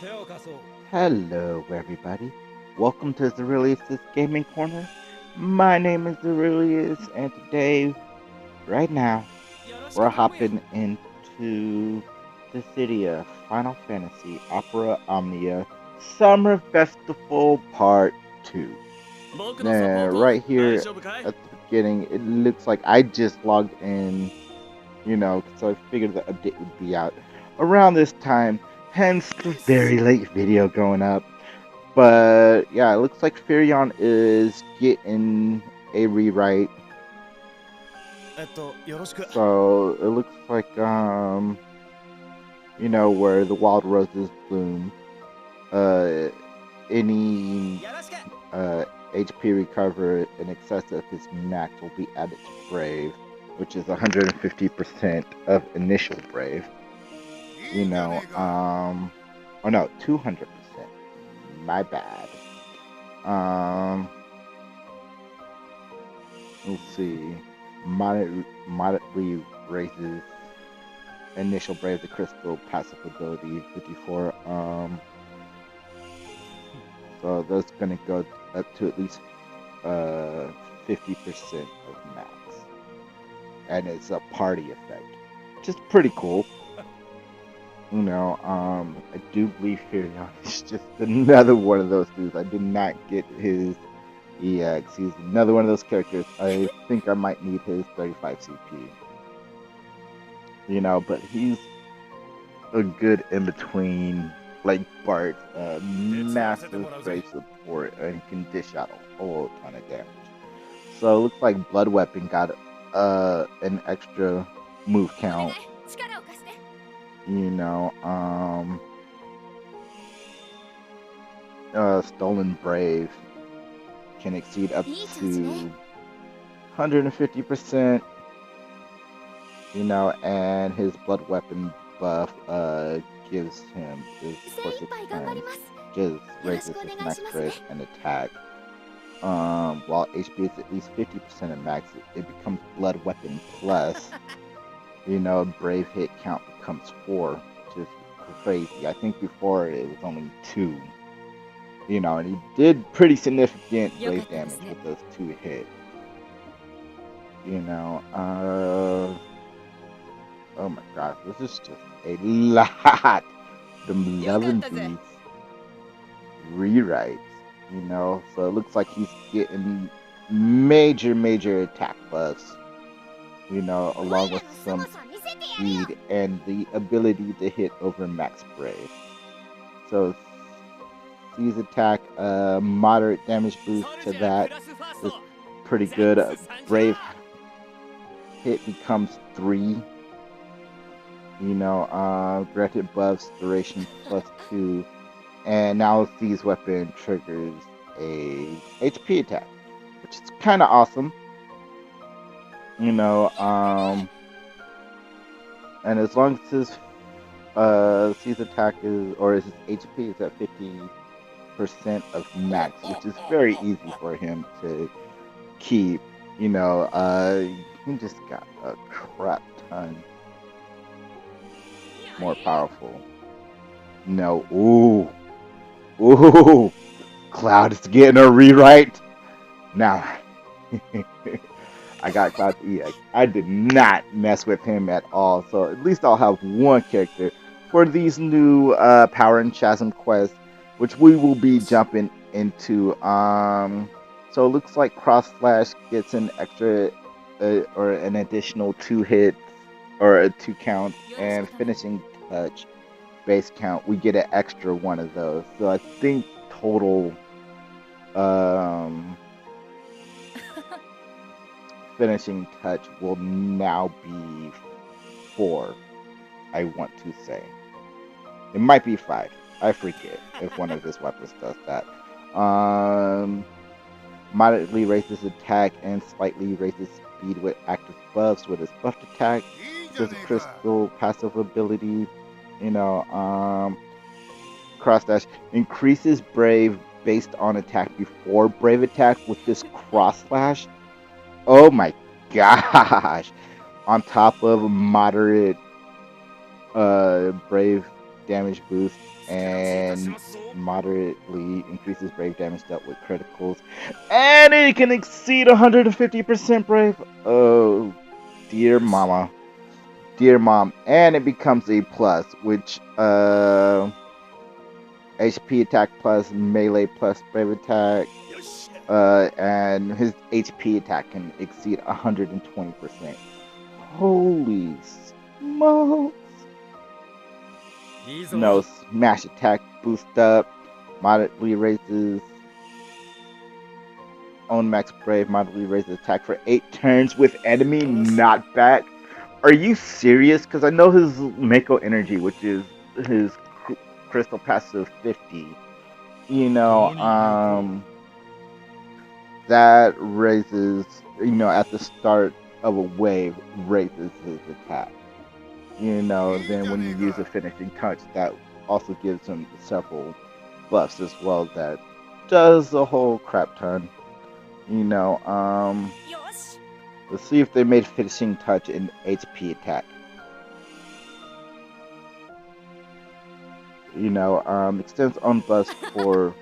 Hello, everybody. Welcome to Zerilius' Gaming Corner. My name is Zerilius, and today, right now, we're hopping into the city of Final Fantasy Opera Omnia Summer Festival Part 2. Now, right here at the beginning, it looks like I just logged in, so I figured the update would be out around this time, hence the very late video going up. But yeah, it looks like Firion is getting a rewrite. So it looks like where the wild roses bloom, uh any HP recover in excess of his max will be added to Brave, which is 150% of initial Brave. Oh no, 200%. My bad. Um, let's see. Moderately raises initial Brave the crystal passive ability 54. So that's gonna go up to at least 50% of max, and it's a party effect, which is pretty cool. I do believe Firion is just another one of those dudes. I did not get his EX. He's another one of those characters. I think I might need his 35 CP. But he's a good in between, like Bart, massive brave support, and can dish out a whole ton of damage. So it looks like Blood Weapon got an extra move count. Stolen Brave can exceed up to 150%. And his Blood Weapon buff gives him his plus 6 just raises his max brave and attack. While HP is at least 50% of max, it becomes Blood Weapon plus. Brave hit count becomes 4, which is crazy. I think before it was only 2. And he did pretty significant Brave damage with those 2 hits. Oh my gosh, this is just a lot. I'm loving these rewrites, so it looks like he's getting major attack buffs, along with some speed and the ability to hit over max brave. So C's attack, moderate damage boost to that is pretty good. Brave hit becomes 3. Granted buffs, duration +2, and now C's weapon triggers a HP attack, which is kind of awesome. And as long as his C's attack his HP is at 50% of max, which is very easy for him to keep. He just got a crap ton more powerful. No, ooh, Cloud is getting a rewrite. Now, I got Cloud's EX. I did not mess with him at all, so at least I'll have one character for these new Power and Chasm quests, which we will be jumping into. So it looks like Cross Slash gets an extra or an additional 2 hits or 2 counts, and Finishing Touch base count, we get an extra 1 of those. So I think total Finishing Touch will now be 4, I want to say. It might be 5. I forget if one of his weapons does that. Moderately raises attack and slightly raises speed with active buffs with his buffed attack. There's a crystal passive ability. Cross Dash increases Brave based on attack before Brave attack with this Cross Slash. Oh my gosh! On top of moderate Brave damage boost and and moderately increases brave damage dealt with criticals. And it can exceed 150% brave. Oh, dear mama. Dear mom. And it becomes a plus, which, HP attack plus, melee plus brave attack. And his HP attack can exceed 120%. Holy smokes. No, smash attack boost up, moderately raises own max brave, moderately raises attack for 8 turns with enemy knockback. Are you serious? Because I know his Mako energy, which is his crystal passive 50, that raises, at the start of a wave, raises his attack. Then when you use a finishing touch, that also gives him several buffs as well that does a whole crap ton. Let's see if they made finishing touch an HP attack. Extends on buffs for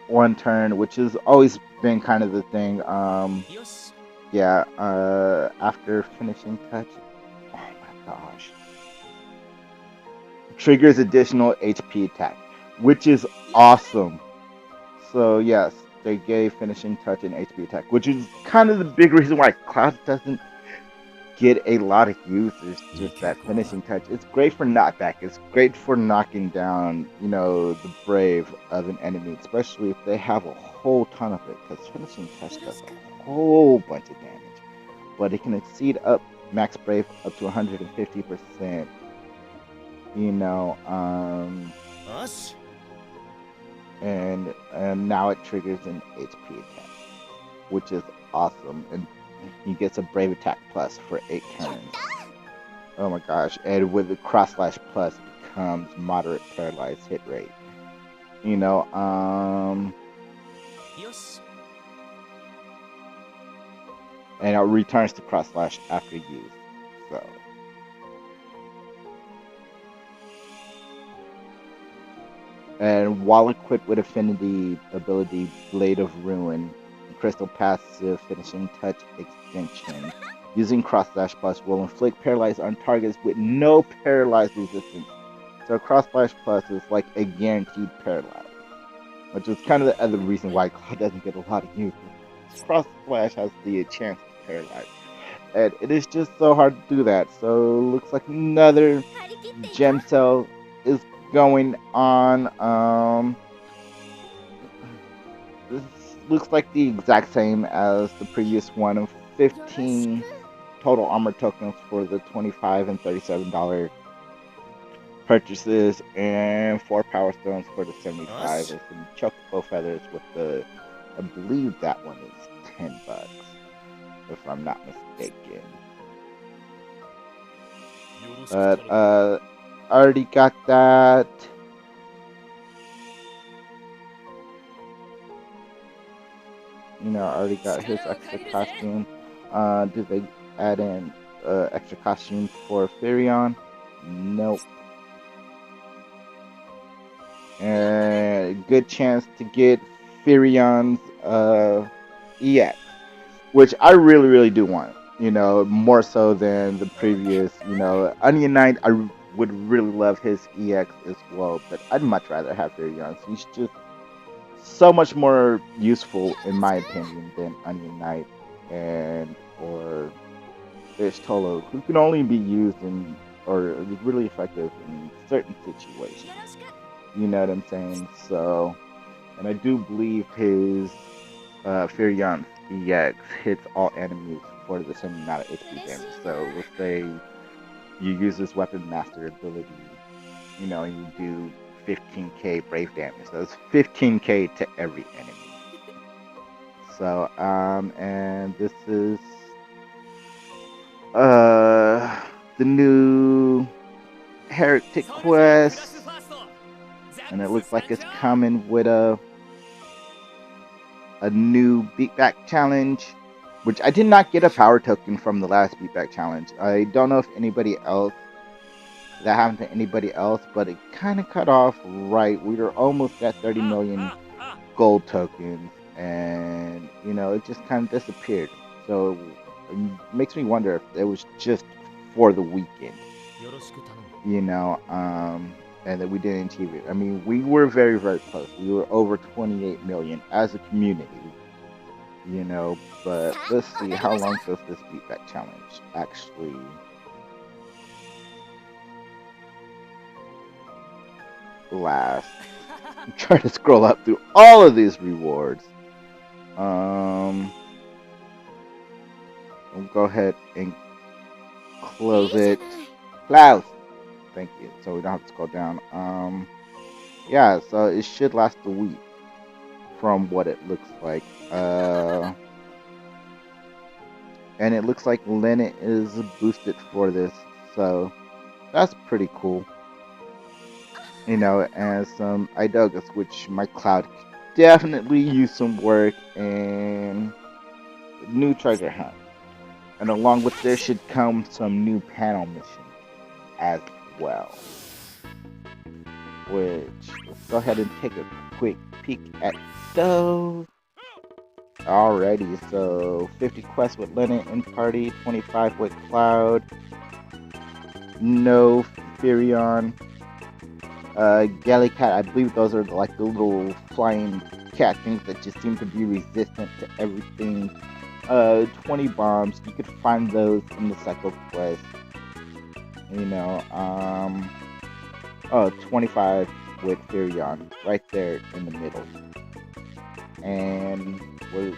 one turn, which has always been kind of the thing. After finishing touch. Oh my gosh. Triggers additional HP attack, which is awesome. So yes, they gave finishing touch and HP attack, which is kind of the big reason why Cloud doesn't get a lot of use. Is just that finishing touch. It's great for knockback. It's great for knocking down, the brave of an enemy, especially if they have a whole ton of it, because finishing touch does a whole bunch of damage. But it can exceed up max brave up to 150%. And now it triggers an HP attack, which is awesome. And he gets a brave attack plus for 8 turns. Oh my gosh! And with the cross slash plus, it becomes moderate paralyzed hit rate. And it returns to cross slash after use. So. And while equipped with affinity ability Blade of Ruin, crystal passive finishing touch extension, using cross slash plus will inflict paralyze on targets with no paralyzed resistance. So cross slash plus is like a guaranteed paralyze, which is kind of the other reason why Cloud doesn't get a lot of use. Cross slash has the chance to paralyze, and it is just so hard to do that. So looks like another gem cell is going on. This looks like the exact same as the previous one of 15 total armor tokens for the $25 and $37 purchases, and 4 power stones for the 75, and some chocobo feathers with the, I believe that one is $10, if I'm not mistaken. But I already got that. I already got his extra costume. Did they add in extra costume for Firion? Nope. And good chance to get Firion's EX, which I really do want. More so than the previous. Onion Knight, I would really love his EX as well, but I'd much rather have Firion. He's just so much more useful, in my opinion, than Onion Knight or Fish Tolo, who can only be used in, or really effective in certain situations. You know what I'm saying? So, and I do believe his Firion EX hits all enemies for the same amount of HP damage. So let's say you use this weapon master ability, and you do 15k brave damage. So it's 15k to every enemy. So, and this is the new Heretic Quests, and it looks like it's coming with a new beatback challenge. which I did not get a power token from the last beatback challenge. I don't know if anybody else that happened to anybody else, but it kind of cut off right. We were almost at 30 million gold tokens, and it just kind of disappeared. So it makes me wonder if it was just for the weekend, and that we didn't achieve it. I mean, we were very, very close. We were over 28 million as a community, but let's see how long does this beatback challenge actually last. I'm trying to scroll up through all of these rewards. We'll go ahead and close it. Cloud. Thank you. So we don't have to scroll down. Yeah, so it should last a week from what it looks like. And it looks like Lennon is boosted for this, so that's pretty cool. And some Idogas, which my Cloud definitely use some work, and new treasure hunt. And along with this should come some new panel missions as well. Which, let's go ahead and take a quick peek at those. Alrighty, so 50 quests with Lennon in party, 25 with Cloud, no Firion, Gallicat. I believe those are like the little flying cat things that just seem to be resistant to everything. 20 bombs. You could find those in the cycle quest. 25 with Firion right there in the middle. And with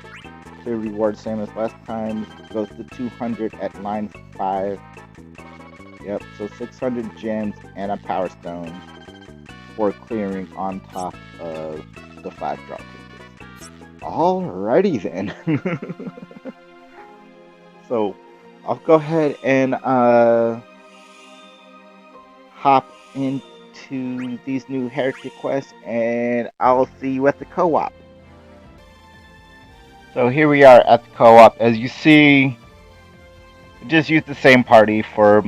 the reward same as last time, goes to 200 at line 5. Yep, so 600 gems and a power stone for clearing on top of the 5 drop tickets. Alrighty then. So I'll go ahead and hop into these new Heretic Quests, and I'll see you at the co-op. So here we are at the co-op. As you see, just used the same party for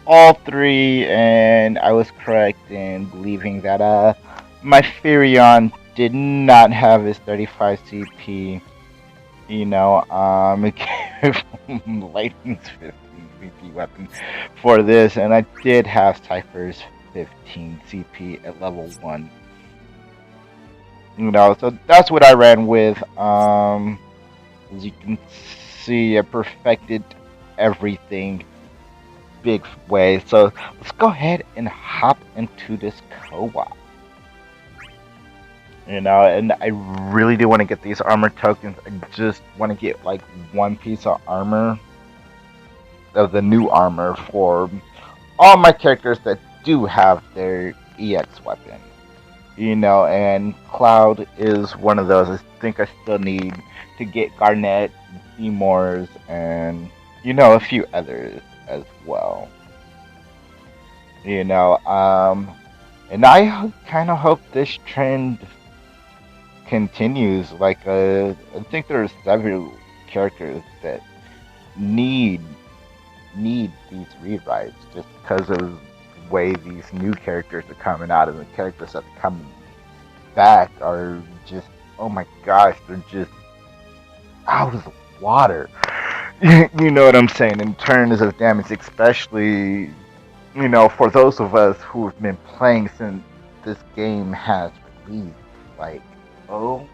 all 3, and I was correct in believing that my Firion did not have his 35 CP. It gave Lightning's 15 CP weapon for this, and I did have Cypher's 15 CP at level 1. So that's what I ran with. As you can see, I perfected everything big way. So let's go ahead and hop into this co-op. And I really do want to get these armor tokens. I just want to get like one piece of armor, of the new armor, for all my characters that do have their EX weapon. And Cloud is one of those. I think I still need to get Garnet, Seymour's, and a few others as well. And I kind of hope this trend continues. Like, I think there are several characters that need these rewrites just because of the way these new characters are coming out, and the characters that are coming back are just, oh my gosh, they're just out of the water. You know what I'm saying? In terms of damage, especially, for those of us who have been playing since this game has released. Like, oh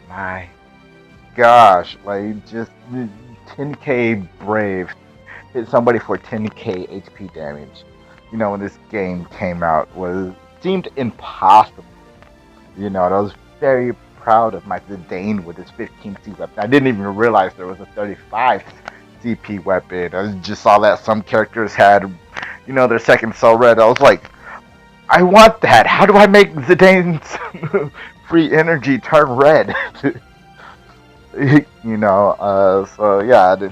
my gosh, like, just 10k Brave hit somebody for 10k HP damage, when this game came out, seemed impossible. I was very proud of my Zidane with his 15 C weapon. I didn't even realize there was a 35 CP weapon. I just saw that some characters had, their second Soul Red. I was like, I want that. How do I make Zidane's free energy turn red? So yeah,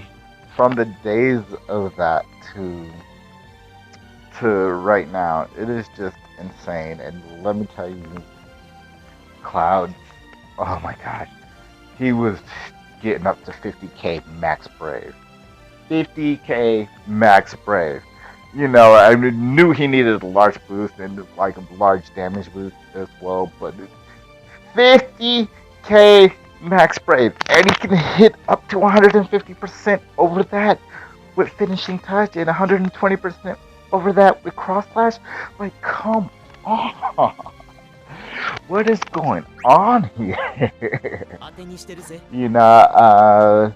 from the days of that to right now, it is just insane. And let me tell you, Cloud, oh my gosh, he was getting up to 50k max brave. 50k max brave. You know, I knew he needed a large boost and like a large damage boost as well, but 50k max brave, and he can hit up to 150% over that with finishing touch and 120% over that with cross slash. Like, come on. What is going on here? You know,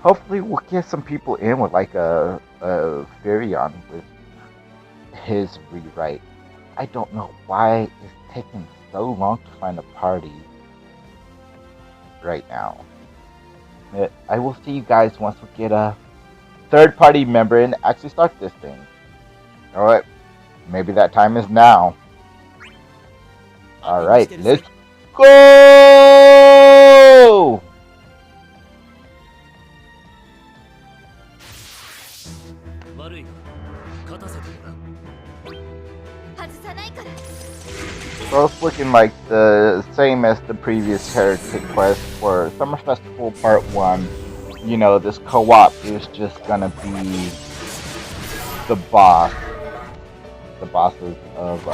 hopefully we'll get some people in with like a Firion with his rewrite. I don't know why it's taking so long to find a party right now. I will see you guys once we get a third party member and actually start this thing. Alright, maybe that time is now. Alright, let's go! So it's looking like the same as the previous Heretic Quest for Summer Festival Part 1. You know, this co-op is just gonna be the bosses of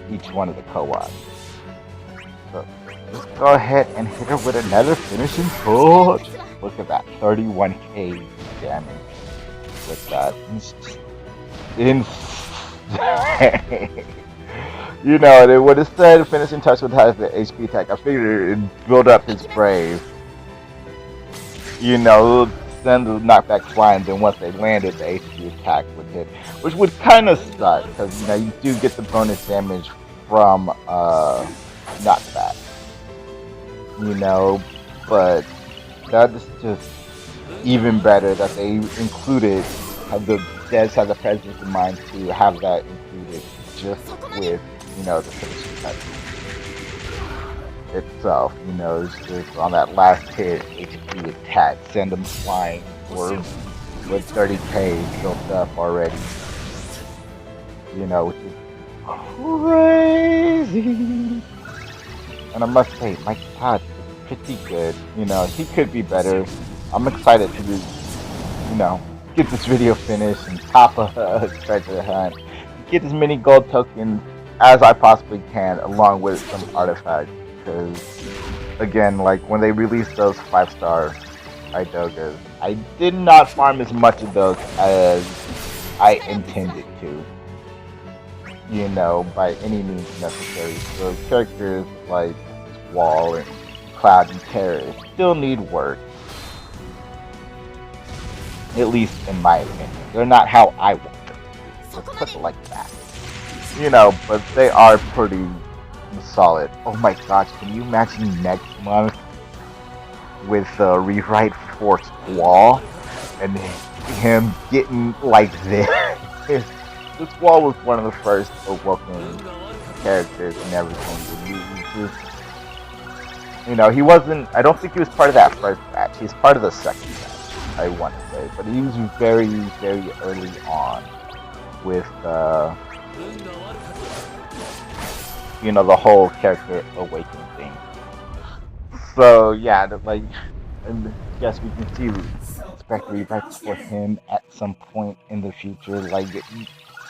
each one of the co-ops. So let's go ahead and hit her with another finishing touch. Look at that, 31k damage with that. It's just insane. You know, they would have said finishing touch would have the HP attack. I figured it'd build up his brave. You know, send the knockback flying, then once they landed, the HP attack would hit. Which would kind of suck, because, you know, you do get the bonus damage from knockback. You know, but that is just even better that they included, the devs have the presence of mind to have that included just with, you know, the finishing touch itself. You know, it's just on that last hit, HP attack, send them flying, or with 30k built up already. You know, which is crazy. And I must say, my God is pretty good. You know, he could be better. I'm excited to, you know, get this video finished and top a treasure hunt. Get as many gold tokens as I possibly can, along with some artifacts. Because, again, like when they released those 5-star Idogas, I did not farm as much of those as I intended to. You know, by any means necessary. So characters like Wall and Cloud and Terror still need work. At least in my opinion. They're not how I want them. Let's put it like that. You know, but they are pretty solid. Oh my gosh, can you imagine next month with the rewrite for Squall and him getting like this? This Squall was one of the first Awoken characters and everything. You know, he wasn't, I don't think he was part of that first batch. He's part of the second batch, I want to say. But he was very, very early on with, you know, the whole character awakening thing. So yeah, like, I guess we can see expect rewrites for him at some point in the future. Like,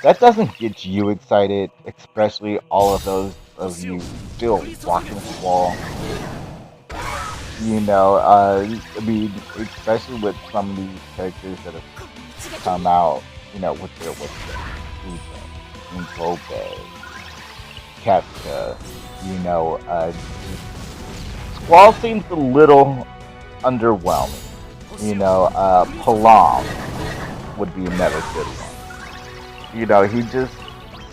that doesn't get you excited, especially all of those of you still watching Squall. You know, I mean, especially with some of these characters that have come out, you know, with the Kobe, Kefka, you know, Squall seems a little underwhelming. You know, Palam would be another good one. You know, he just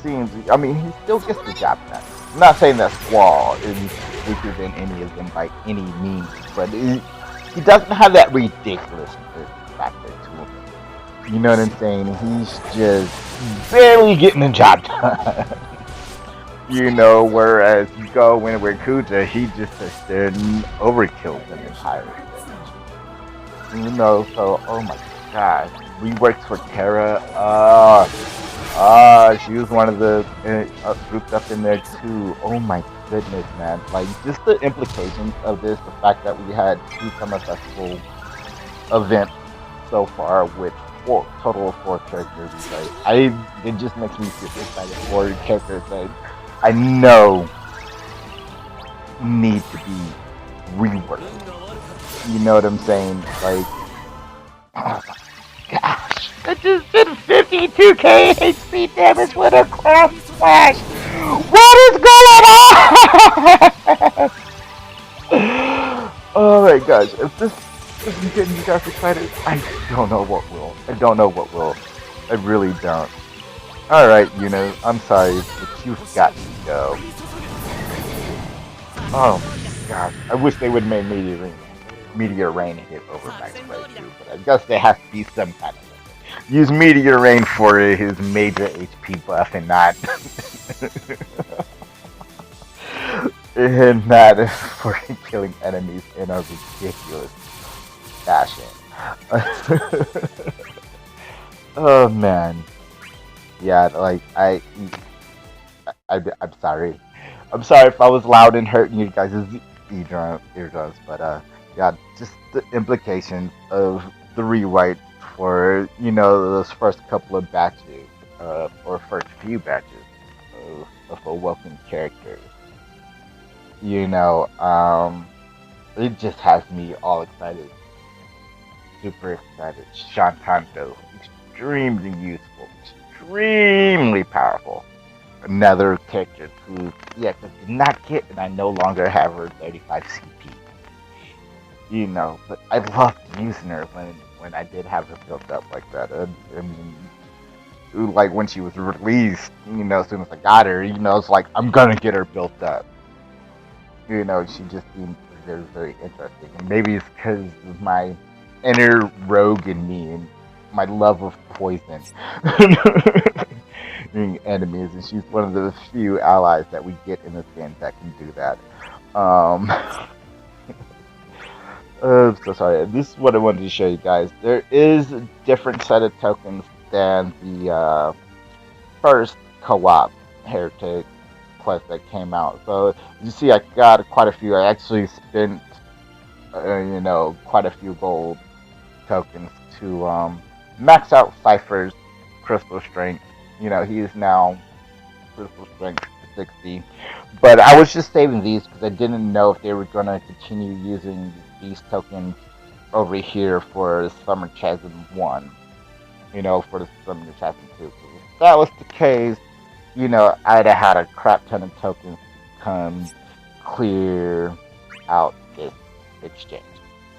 seems, I mean, he still gets the job done. I'm not saying that Squall is weaker than any of them by any means, but he doesn't have that ridiculousness factor to him. You know what I'm saying? He's just barely getting the job done. You know, whereas you go in with Kuja, he just sits there and overkills an entire stage. You know, so, oh my god. Reworks for Terra, she was one of the grouped up in there too. Oh my goodness, man. Like, just the implications of this, the fact that we had 2 Summer Festival event so far with total of 4 characters. It just makes me super excited for characters that I know need to be reworked. You know what I'm saying? Like, oh my gosh, I just did 52k HP damage with a cross slash. What is going on? Oh my gosh, if this isn't getting you guys excited, I don't know what will. I don't know what will. I really don't. Alright, I'm sorry, but you've got to go. Oh my gosh, I wish they would have made Meteor Rain hit over Max Ray too, but I guess there has to be some kind of limit. Use Meteor Rain for his major HP buff and not and not for killing enemies in a ridiculous fashion. Oh man. Yeah, like I'm sorry. I'm sorry if I was loud and hurting you guys' eardrums, but yeah, just the implications of the rewrite for those first couple of batches, or first few batches of awoken characters. It just has me all excited, super excited. Shantanto, extremely useful, extremely powerful. Another character who, yeah, did not get, and I no longer have her 35 CP. But I loved using her when I did have her built up like that. Like when she was released, as soon as I got her, it's like I'm gonna get her built up. She just seemed very, very interesting. And maybe it's because of my inner rogue in me and my love of poison. Enemies, and she's one of the few allies that we get in this game that can do that. So sorry. This is what I wanted to show you guys. There is a different set of tokens than the first co-op Heretic Quest that came out. So you see, I got quite a few. I actually spent, quite a few gold tokens to max out Cypher's crystal strength. He is now crystal strength 60. But I was just saving these because I didn't know if they were going to continue using these tokens over here for Summer Chasm 1. For the Summer Chasm 2. If that was the case, I'd have had a crap ton of tokens to come clear out this exchange.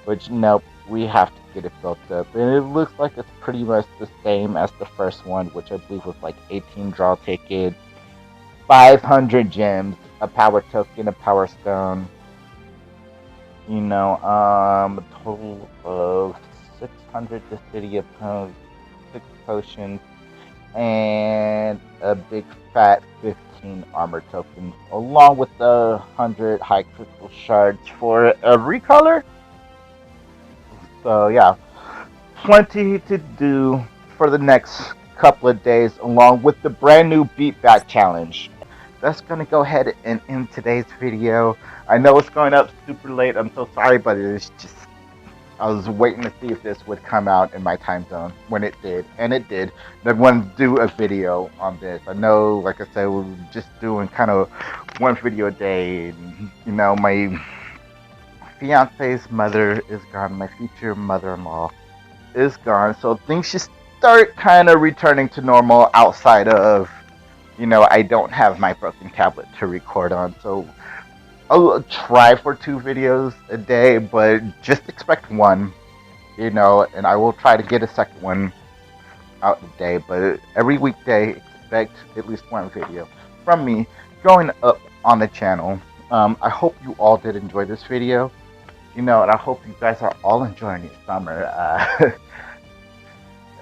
Which, nope, we have to get it built up. And it looks like it's pretty much the same as the first one, which I believe was like 18 draw tickets, 500 gems, a power token, a power stone, a total of 600 Dissidia potions, 6 potions, and a big fat 15 armor tokens, along with the 100 high crystal shards for a recolor. So yeah, plenty to do for the next couple of days, along with the brand new beatback challenge. That's gonna go ahead and end today's video. I know it's going up super late. I'm so sorry, but it's just I was waiting to see if this would come out in my time zone when it did, and it did. And I wanted to do a video on this. I know, like I said, we're just doing kind of one video a day. And, my fiance's mother is gone. My future mother-in-law is gone. So things should start kind of returning to normal outside of, I don't have my broken tablet to record on. So I'll try for 2 videos a day, but just expect one, and I will try to get a second one out today. But every weekday, expect at least 1 video from me going up on the channel. I hope you all did enjoy this video. And I hope you guys are all enjoying your summer.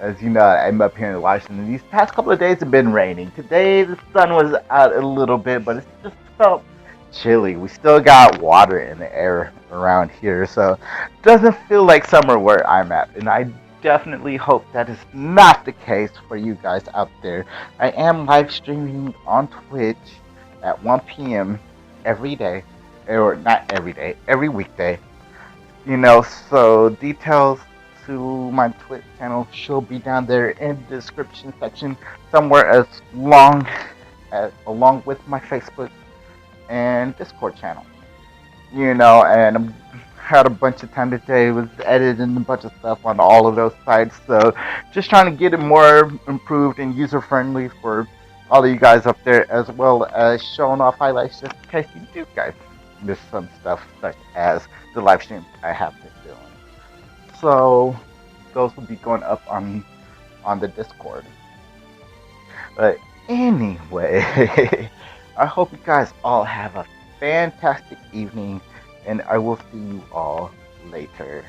As you know, I'm up here in Washington. These past couple of days have been raining. Today, the sun was out a little bit, but it just felt chilly. We still got water in the air around here, so it doesn't feel like summer where I'm at. And I definitely hope that is not the case for you guys out there. I am live streaming on Twitch at 1 p.m. every day, or not every day, every weekday. So details to my Twitch channel should be down there in the description section somewhere, as long as along with my Facebook and Discord channel. And had a bunch of time today, was editing a bunch of stuff on all of those sites, so just trying to get it more improved and user friendly for all of you guys up there, as well as showing off highlights just in case you do guys miss some stuff, such as the live streams I have been doing. So those will be going up on the Discord. But anyway, I hope you guys all have a fantastic evening, and I will see you all later.